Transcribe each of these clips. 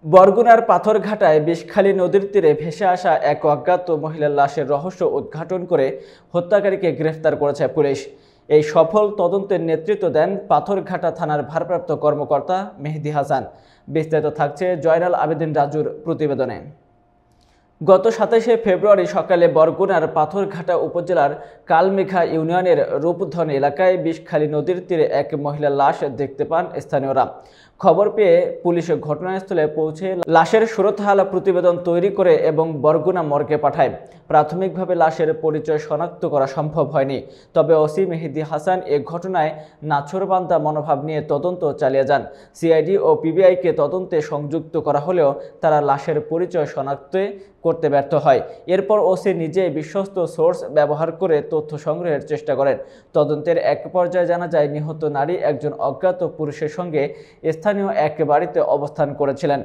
বরগুনার পাথরঘাটায় বিষখালী নদীর তীরে ভেসে আসা এক অজ্ঞাত মহিলার লাশের রহস্য উদ্ঘাটন করে হত্যাকারীকে গ্রেফতার করেছে পুলিশ। এই সফল তদন্তের নেতৃত্ব দেন পাথরঘাটা থানার ভারপ্রাপ্ত কর্মকর্তা মেহেদী হাসান। বিস্তারিত থাকছে জয়নাল আবেদিন রাজুর প্রতিবেদনে। গত 27শে ফেব্রুয়ারি সকালে বরগুনার পাথরঘাটা উপজেলার কালমেঘা ইউনিয়নের রূপধন এলাকায় বিষখালী নদীর তীরে এক মহিলার লাশ দেখতে পান স্থানীয়রা। খবর পেয়ে পুলিশ ঘটনাস্থলে পৌঁছে লাশের সুরতহাল প্রতিবেদন তৈরি করে এবং বরগুনা মর্গে পাঠায়। প্রাথমিকভাবে লাশের পরিচয় শনাক্ত করা সম্ভব হয়নি, তবে ওসি মেহেদী হাসান এ ঘটনায় নাছোড়বান্দা মনোভাব নিয়ে তদন্ত চালিয়ে যান। সিআইডি ও পিবিআইকে তদন্তে সংযুক্ত করা হলেও তারা লাশের পরিচয় শনাক্ত করতে ব্যর্থ হয়। এরপর ওসি নিজে বিশ্বস্ত সোর্স ব্যবহার করে তথ্য সংগ্রহের চেষ্টা করেন। তদন্তের এক পর্যায়ে জানা যায়, নিহত নারী একজন অজ্ঞাত পুরুষের সঙ্গে স্থানীয় এক বাড়িতে অবস্থান করেছিলেন।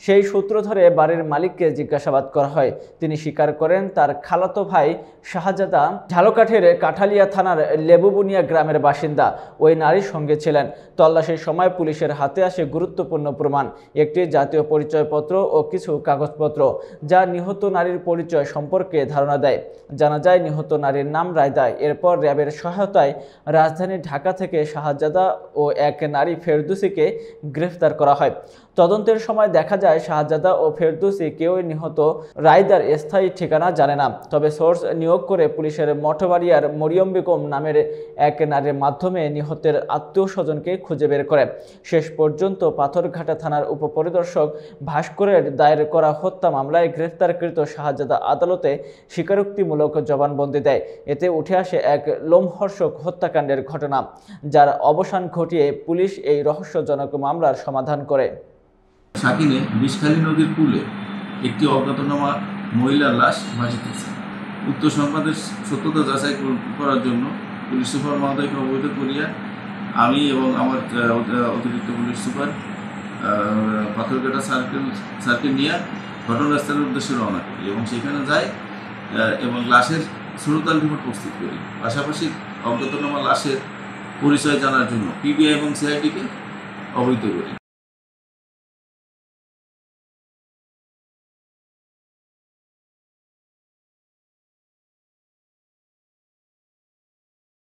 সেই সূত্র ধরে বাড়ির মালিককে জিজ্ঞাসাবাদ করা হয়। তিনি স্বীকার করেন তার খালাতো ভাই শাহজাদা ঝালকাঠির কাঠালিয়া থানার লেবুবুনিয়া গ্রামের বাসিন্দা ওই নারীর সঙ্গে ছিলেন। তল্লাশির সময় পুলিশের হাতে আসে গুরুত্বপূর্ণ প্রমাণ, একটি জাতীয় পরিচয়পত্র ও কিছু কাগজপত্র, যা নিহত নারীর পরিচয় সম্পর্কে ধারণা দেয়। জানা যায়, নিহত নারীর নাম রায়দা। এরপর র্যাবের সহায়তায় রাজধানী ঢাকা থেকে শাহজাদা ও এক নারী ফেরদৌসীকে গ্রেফতার করা হয়। তদন্তের সময় দেখা যায়, শাহজাদা ও ফেরদৌসী কেউই নিহত রায়দার স্থায়ী ঠিকানা জানে না। তবে সোর্স নিয়োগ করে পুলিশের মঠবাড়িয়ার মরিয়ম বেগম নামের এক নারীর মাধ্যমে নিহতের আত্মীয় স্বজনকে খুঁজে বের করে। শেষ পর্যন্ত পাথরঘাটা থানার উপপরিদর্শক ভাস্করের দায়ের করা হত্যা মামলায় গ্রেফতারকৃত শাহজাদা আদালতে স্বীকারোক্তিমূলক জবানবন্দি দেয়। এতে উঠে আসে এক লোমহর্ষক হত্যাকাণ্ডের ঘটনা, যার অবসান ঘটিয়ে পুলিশ এই রহস্যজনক মামলার সমাধান করে। সাকিনে বিষখালী নদীর কূলে একটি অজ্ঞাতনামা মহিলার লাশ ভাসিতেছে। উক্ত সংবাদের সত্যতা যাচাই করার জন্য পুলিশ সুপার মহোদয়কে অবহিত করিয়া আমি এবং আমার অতিরিক্ত পুলিশ সুপার পাথরঘাটা সার্কেল নিয়ে ঘটনাস্থলের উদ্দেশ্যে রওনা করি এবং সেখানে যাই এবং লাশের সুরতাল রিপোর্ট প্রস্তুত করি। পাশাপাশি অজ্ঞাতনামা লাশের পরিচয় জানার জন্য পিবিআই এবং সিআইডিকে অবহিত করি।